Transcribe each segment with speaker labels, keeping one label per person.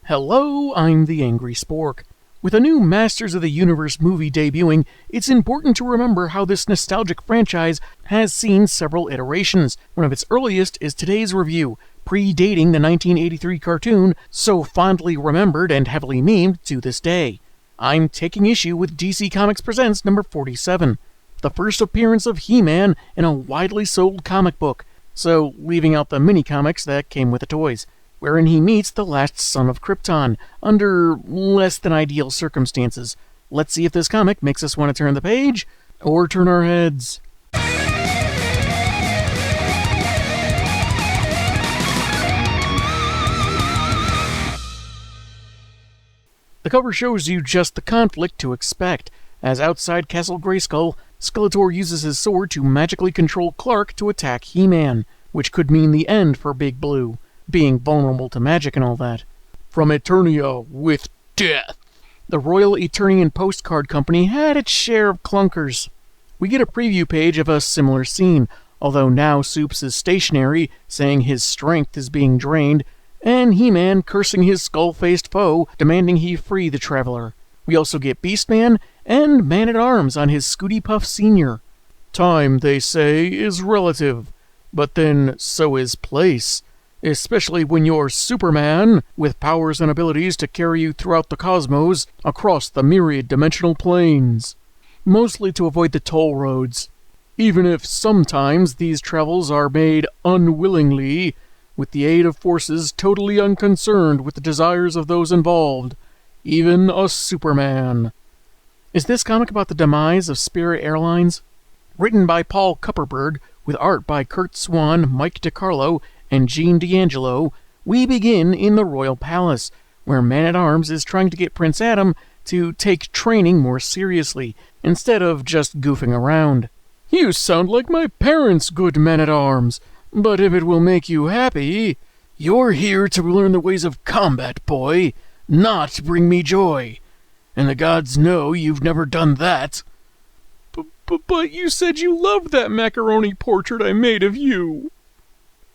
Speaker 1: Hello, I'm the Angry Spork. With a new Masters of the Universe movie debuting, it's important to remember how this nostalgic franchise has seen several iterations. One of its earliest is today's review, predating the 1983 cartoon, so fondly remembered and heavily memed to this day. I'm taking issue with DC Comics Presents number 47, the first appearance of He-Man in a widely sold comic book, so leaving out the mini-comics that came with the toys, wherein he meets the last son of Krypton, under less than ideal circumstances. Let's see if this comic makes us want to turn the page, or turn our heads. The cover shows you just the conflict to expect, as outside Castle Grayskull, Skeletor uses his sword to magically control Clark to attack He-Man, which could mean the end for Big Blue, being vulnerable to magic and all that. From Eternia with death. The Royal Eternian Postcard Company had its share of clunkers. We get a preview page of a similar scene, although now Soups is stationary, saying his strength is being drained, and He-Man cursing his skull-faced foe, demanding he free the Traveler. We also get Beastman and Man-at-Arms on his Scooty Puff Sr. Time, they say, is relative, but then so is place. Especially when you're Superman, with powers and abilities to carry you throughout the cosmos, across the myriad dimensional planes. Mostly to avoid the toll roads. Even if sometimes these travels are made unwillingly, with the aid of forces totally unconcerned with the desires of those involved. Even a Superman. Is this comic about the demise of Spirit Airlines? Written by Paul Kupperberg, with art by Kurt Swan, Mike DiCarlo, and Gene D'Angelo, we begin in the Royal Palace, where Man-at-Arms is trying to get Prince Adam to take training more seriously, instead of just goofing around. You sound like my parents, good Man-at-Arms, but if it will make you happy, you're here to learn the ways of combat, boy, not bring me joy. And the gods know you've never done that. But you said you loved that macaroni portrait I made of you.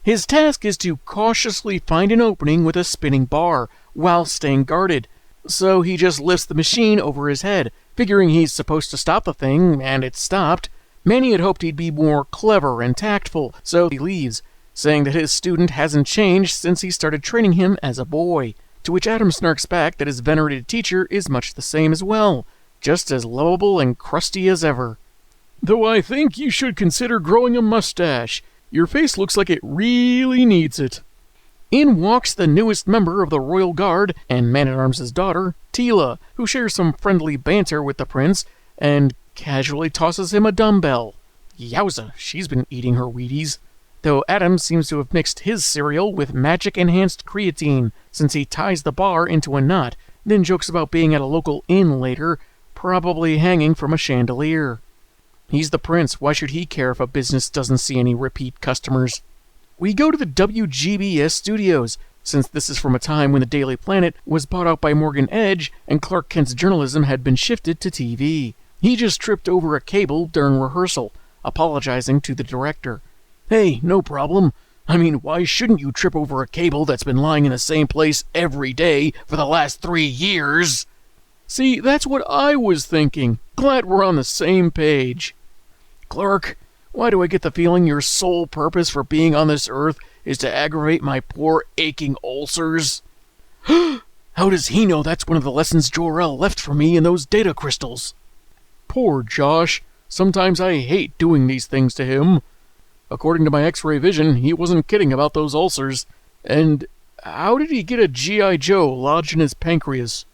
Speaker 1: His task is to cautiously find an opening with a spinning bar, while staying guarded. So he just lifts the machine over his head, figuring he's supposed to stop the thing, and it's stopped. Manny had hoped he'd be more clever and tactful, so he leaves, saying that his student hasn't changed since he started training him as a boy. To which Adam snarks back that his venerated teacher is much the same as well, just as lovable and crusty as ever. Though I think you should consider growing a mustache. Your face looks like it really needs it. In walks the newest member of the Royal Guard and Man-at-Arms' daughter, Teela, who shares some friendly banter with the prince, and casually tosses him a dumbbell. Yowza, she's been eating her Wheaties. Though Adam seems to have mixed his cereal with magic-enhanced creatine, since he ties the bar into a knot, then jokes about being at a local inn later, probably hanging from a chandelier. He's the prince, why should he care if a business doesn't see any repeat customers? We go to the WGBS studios, since this is from a time when the Daily Planet was bought out by Morgan Edge and Clark Kent's journalism had been shifted to TV. He just tripped over a cable during rehearsal, apologizing to the director. Hey, no problem. I mean, why shouldn't you trip over a cable that's been lying in the same place every day for the last 3 years? See, that's what I was thinking. Glad we're on the same page. Clark, why do I get the feeling your sole purpose for being on this earth is to aggravate my poor aching ulcers? How does he know that's one of the lessons Jor-El left for me in those data crystals? Poor Josh. Sometimes I hate doing these things to him. According to my X-ray vision, he wasn't kidding about those ulcers. And how did he get a G.I. Joe lodged in his pancreas?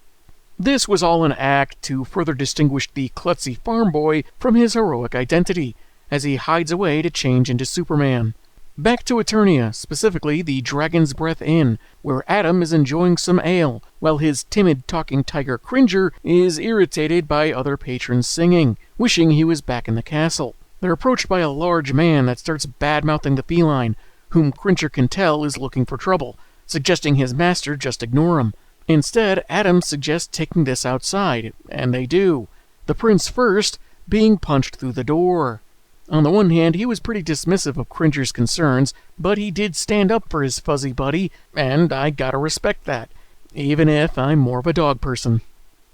Speaker 1: This was all an act to further distinguish the klutzy farm boy from his heroic identity, as he hides away to change into Superman. Back to Eternia, specifically the Dragon's Breath Inn, where Adam is enjoying some ale, while his timid talking tiger Cringer is irritated by other patrons singing, wishing he was back in the castle. They're approached by a large man that starts bad-mouthing the feline, whom Cringer can tell is looking for trouble, suggesting his master just ignore him. Instead, Adam suggests taking this outside, and they do. The prince first, being punched through the door. On the one hand, he was pretty dismissive of Cringer's concerns, but he did stand up for his fuzzy buddy, and I gotta respect that. even if I'm more of a dog person.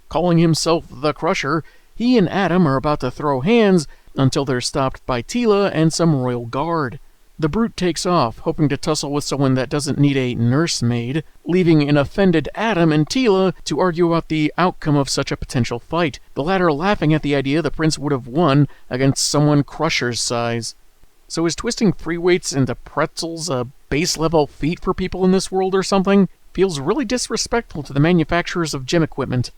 Speaker 1: Calling himself the Crusher, he and Adam are about to throw hands until they're stopped by Tila and some royal guard. The brute takes off, hoping to tussle with someone that doesn't need a nursemaid, leaving an offended Adam and Tila to argue about the outcome of such a potential fight, the latter laughing at the idea the prince would have won against someone Crusher's size. So is twisting free weights into pretzels a base-level feat for people in this world or something? Feels really disrespectful to the manufacturers of gym equipment.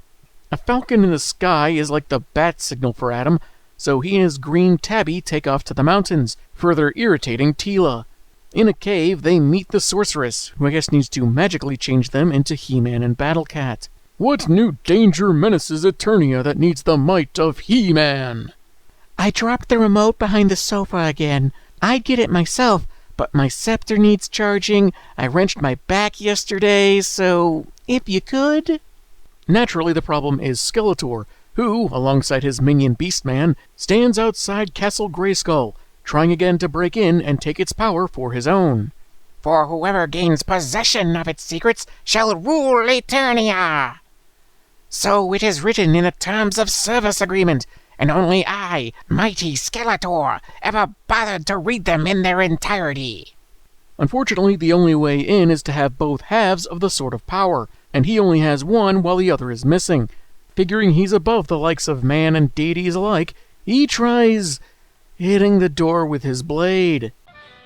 Speaker 1: A falcon in the sky is like the bat signal for Adam, so he and his green tabby take off to the mountains, further irritating Tila. In a cave, they meet the sorceress, who I guess needs to magically change them into He-Man and Battle-Cat. What new danger menaces Eternia that needs the might of He-Man?
Speaker 2: I dropped the remote behind the sofa again. I'd get it myself, but my scepter needs charging. I wrenched my back yesterday, so if you could...
Speaker 1: Naturally, the problem is Skeletor, who, alongside his minion Beastman, stands outside Castle Grayskull, trying again to break in and take its power for his own.
Speaker 2: For whoever gains possession of its secrets shall rule Eternia. So it is written in the terms of service agreement, and only I, mighty Skeletor, ever bothered to read them in their entirety.
Speaker 1: Unfortunately, the only way in is to have both halves of the Sword of Power, and he only has one while the other is missing. Figuring he's above the likes of man and deities alike, he tries hitting the door with his blade.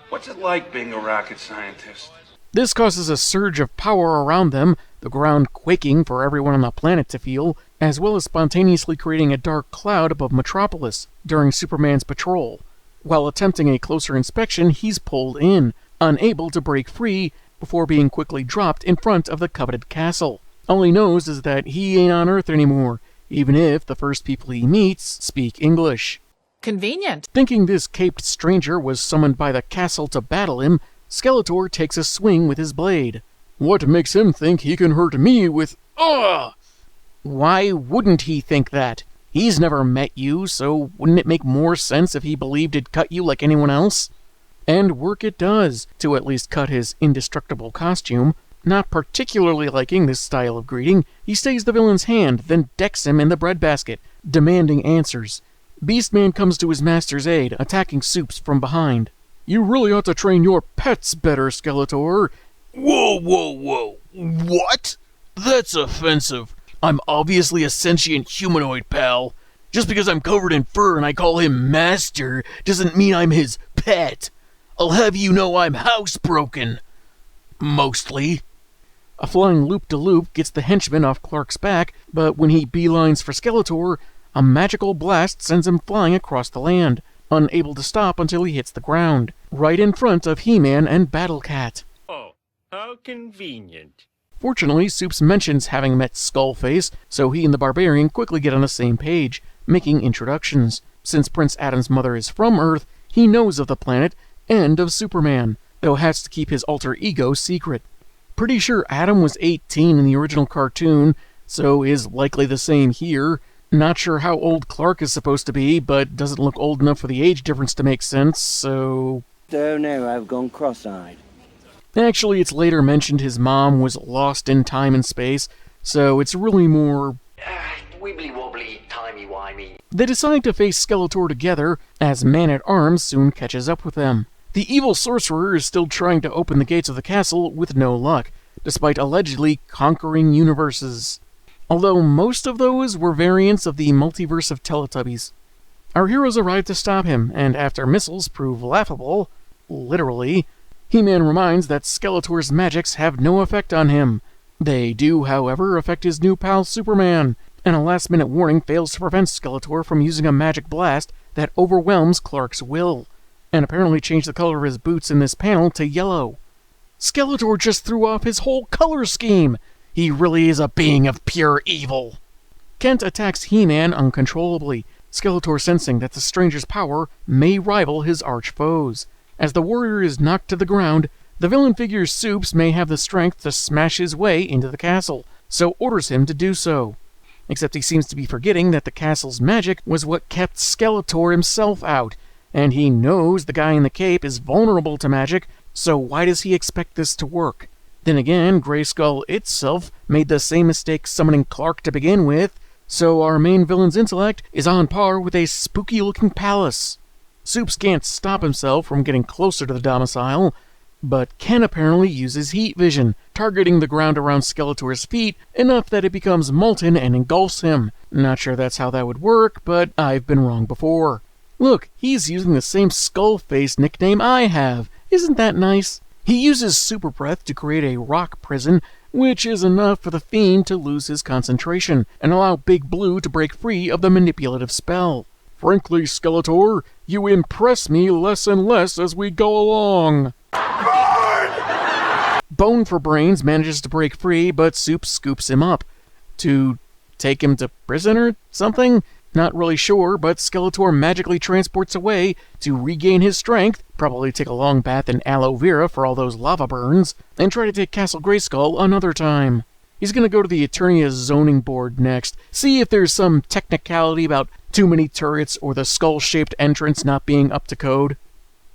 Speaker 3: What's it like being a rocket scientist?
Speaker 1: This causes a surge of power around them, the ground quaking for everyone on the planet to feel, as well as spontaneously creating a dark cloud above Metropolis during Superman's patrol. While attempting a closer inspection, he's pulled in, unable to break free, before being quickly dropped in front of the coveted castle. All he knows is that he ain't on Earth anymore, even if the first people he meets speak English.
Speaker 4: Convenient.
Speaker 1: Thinking this caped stranger was summoned by the castle to battle him, Skeletor takes a swing with his blade. What makes him think he can hurt me with... Ugh! Why wouldn't he think that? He's never met you, so wouldn't it make more sense if he believed it'd cut you like anyone else? And work it does, to at least cut his indestructible costume. Not particularly liking this style of greeting, he stays the villain's hand, then decks him in the breadbasket, demanding answers. Beastman comes to his master's aid, attacking Soups from behind. You really ought to train your pets better, Skeletor.
Speaker 5: Whoa. What? That's offensive. I'm obviously a sentient humanoid, pal. Just because I'm covered in fur and I call him Master doesn't mean I'm his pet. I'll have you know I'm housebroken. Mostly.
Speaker 1: A flying loop-de-loop gets the henchman off Clark's back, but when he beelines for Skeletor, a magical blast sends him flying across the land, unable to stop until he hits the ground, right in front of He-Man and Battle-Cat.
Speaker 6: Oh, how convenient.
Speaker 1: Fortunately, Soups mentions having met Skullface, so he and the Barbarian quickly get on the same page, making introductions. Since Prince Adam's mother is from Earth, he knows of the planet and of Superman, though has to keep his alter ego secret. Pretty sure Adam was 18 in the original cartoon, so is likely the same here. Not sure how old Clark is supposed to be, but doesn't look old enough for the age difference to make sense, so...
Speaker 7: Don't know, I've gone cross-eyed.
Speaker 1: Actually, it's later mentioned his mom was lost in time and space, so it's really more...
Speaker 8: wibbly-wobbly, timey-wimey.
Speaker 1: They decide to face Skeletor together, as Man-at-Arms soon catches up with them. The evil sorcerer is still trying to open the gates of the castle with no luck, despite allegedly conquering universes. Although most of those were variants of the multiverse of Teletubbies. Our heroes arrive to stop him, and after missiles prove laughable, literally, He-Man reminds that Skeletor's magics have no effect on him. They do, however, affect his new pal Superman, and a last-minute warning fails to prevent Skeletor from using a magic blast that overwhelms Clark's will, and apparently changed the color of his boots in this panel to yellow. Skeletor just threw off his whole color scheme! He really is a being of pure evil! Kent attacks He-Man uncontrollably, Skeletor sensing that the stranger's power may rival his arch-foes. As the warrior is knocked to the ground, the villain figures Soups may have the strength to smash his way into the castle, so orders him to do so. Except he seems to be forgetting that the castle's magic was what kept Skeletor himself out, and he knows the guy in the cape is vulnerable to magic, so why does he expect this to work? Then again, Grayskull itself made the same mistake summoning Clark to begin with, so our main villain's intellect is on par with a spooky-looking palace. Soups can't stop himself from getting closer to the domicile, but can apparently use his heat vision, targeting the ground around Skeletor's feet enough that it becomes molten and engulfs him. Not sure that's how that would work, but I've been wrong before. Look, he's using the same skull face nickname I have. Isn't that nice? He uses super breath to create a rock prison, which is enough for the fiend to lose his concentration and allow Big Blue to break free of the manipulative spell. Frankly, Skeletor, you impress me less and less as we go along. Bone for Brains manages to break free, but Soup scoops him up. To take him to prison or something? Not really sure, but Skeletor magically transports away to regain his strength, probably take a long bath in aloe vera for all those lava burns, and try to take Castle Grayskull another time. He's gonna go to the Eternia zoning board next, see if there's some technicality about too many turrets or the skull-shaped entrance not being up to code.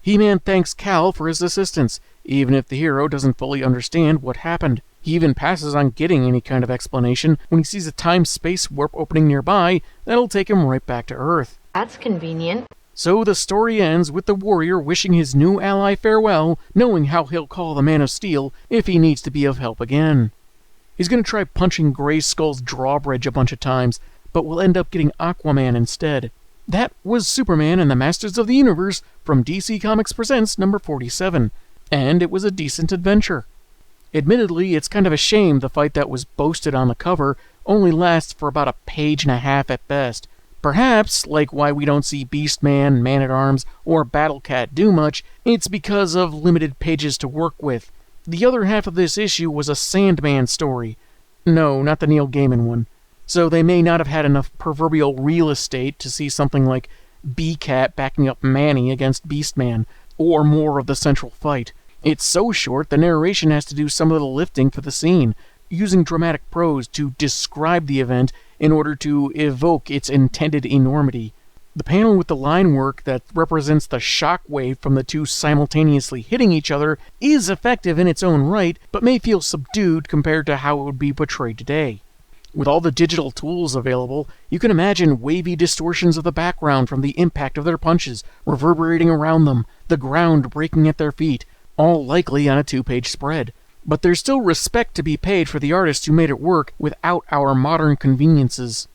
Speaker 1: He-Man thanks Cal for his assistance, even if the hero doesn't fully understand what happened. He even passes on getting any kind of explanation when he sees a time-space warp opening nearby that'll take him right back to Earth.
Speaker 4: That's convenient.
Speaker 1: So the story ends with the warrior wishing his new ally farewell, knowing how he'll call the Man of Steel if he needs to be of help again. He's going to try punching Grayskull's drawbridge a bunch of times, but will end up getting Aquaman instead. That was Superman and the Masters of the Universe from DC Comics Presents number 47, and it was a decent adventure. Admittedly, it's kind of a shame the fight that was boasted on the cover only lasts for about a page and a half at best. Perhaps, like why we don't see Beastman, Man-at-Arms, or Battlecat do much, it's because of limited pages to work with. The other half of this issue was a Sandman story. No, not the Neil Gaiman one. So they may not have had enough proverbial real estate to see something like B-Cat backing up Manny against Beastman, or more of the central fight. It's so short, the narration has to do some of the lifting for the scene, using dramatic prose to describe the event in order to evoke its intended enormity. The panel with the line work that represents the shock wave from the two simultaneously hitting each other is effective in its own right, but may feel subdued compared to how it would be portrayed today. With all the digital tools available, you can imagine wavy distortions of the background from the impact of their punches, reverberating around them, the ground breaking at their feet, all likely on a 2-page spread. But there's still respect to be paid for the artists who made it work without our modern conveniences.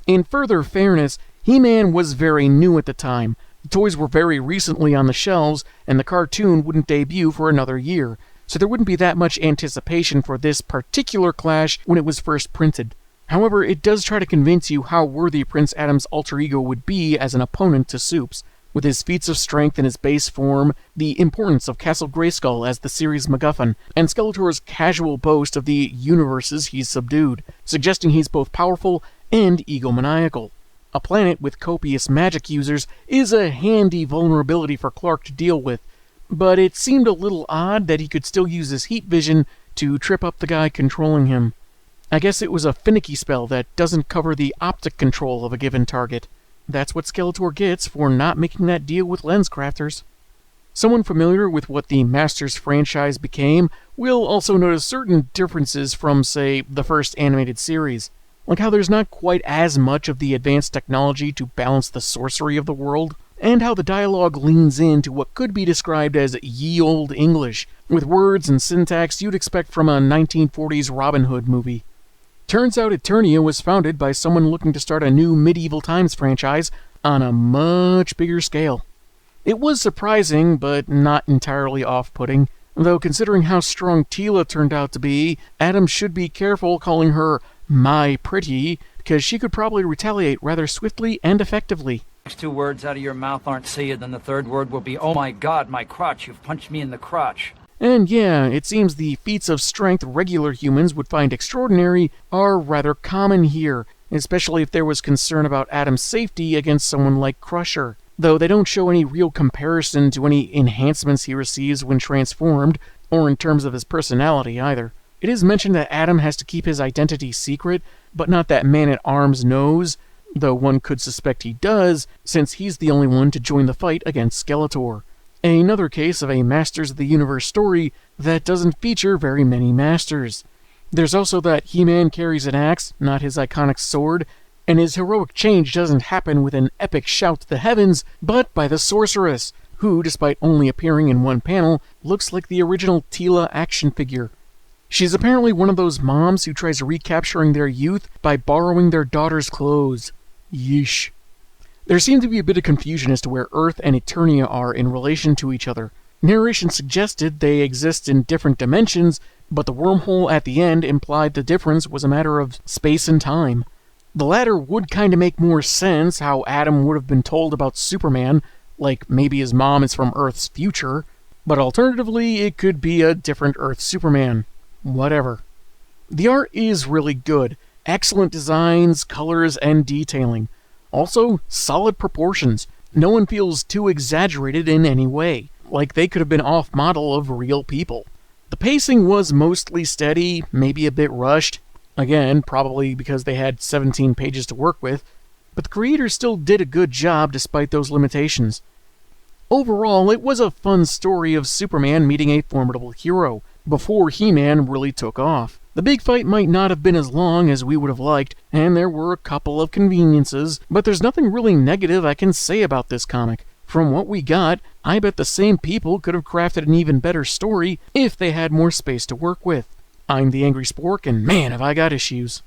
Speaker 1: In further fairness, He-Man was very new at the time. The toys were very recently on the shelves, and the cartoon wouldn't debut for another year, so there wouldn't be that much anticipation for this particular clash when it was first printed. However, it does try to convince you how worthy Prince Adam's alter ego would be as an opponent to Soups. With his feats of strength in his base form, the importance of Castle Grayskull as the series' MacGuffin, and Skeletor's casual boast of the universes he's subdued, suggesting he's both powerful and egomaniacal. A planet with copious magic users is a handy vulnerability for Clark to deal with, but it seemed a little odd that he could still use his heat vision to trip up the guy controlling him. I guess it was a finicky spell that doesn't cover the optic control of a given target. That's what Skeletor gets for not making that deal with lens crafters. Someone familiar with what the Masters franchise became will also notice certain differences from, say, the first animated series, like how there's not quite as much of the advanced technology to balance the sorcery of the world, and how the dialogue leans into what could be described as ye olde English, with words and syntax you'd expect from a 1940s Robin Hood movie. Turns out Eternia was founded by someone looking to start a new medieval times franchise on a much bigger scale. It was surprising, but not entirely off-putting, though considering how strong Teela turned out to be, Adam should be careful calling her my pretty, because she could probably retaliate rather swiftly and effectively.
Speaker 9: Next 2 words out of your mouth aren't say it, then the 3rd word will be, oh my god, my crotch, you've punched me in the crotch.
Speaker 1: And yeah, it seems the feats of strength regular humans would find extraordinary are rather common here, especially if there was concern about Adam's safety against someone like Crusher, though they don't show any real comparison to any enhancements he receives when transformed, or in terms of his personality either. It is mentioned that Adam has to keep his identity secret, but not that Man-at-Arms knows, though one could suspect he does, since he's the only one to join the fight against Skeletor. Another case of a Masters of the Universe story that doesn't feature very many masters. There's also that He-Man carries an axe, not his iconic sword, and his heroic change doesn't happen with an epic shout to the heavens, but by the sorceress, who, despite only appearing in one panel, looks like the original Teela action figure. She's apparently one of those moms who tries recapturing their youth by borrowing their daughter's clothes. Yeesh. There seemed to be a bit of confusion as to where Earth and Eternia are in relation to each other. Narration suggested they exist in different dimensions, but the wormhole at the end implied the difference was a matter of space and time. The latter would kinda make more sense, how Adam would have been told about Superman, like maybe his mom is from Earth's future, but alternatively it could be a different Earth Superman. Whatever. The art is really good. Excellent designs, colors, and detailing. Also, solid proportions. No one feels too exaggerated in any way, like they could have been off-model of real people. The pacing was mostly steady, maybe a bit rushed. Again, probably because they had 17 pages to work with, but the creators still did a good job despite those limitations. Overall, it was a fun story of Superman meeting a formidable hero, before He-Man really took off. The big fight might not have been as long as we would have liked, and there were a couple of conveniences, but there's nothing really negative I can say about this comic. From what we got, I bet the same people could have crafted an even better story if they had more space to work with. I'm the Angry Spork, and man, have I got issues.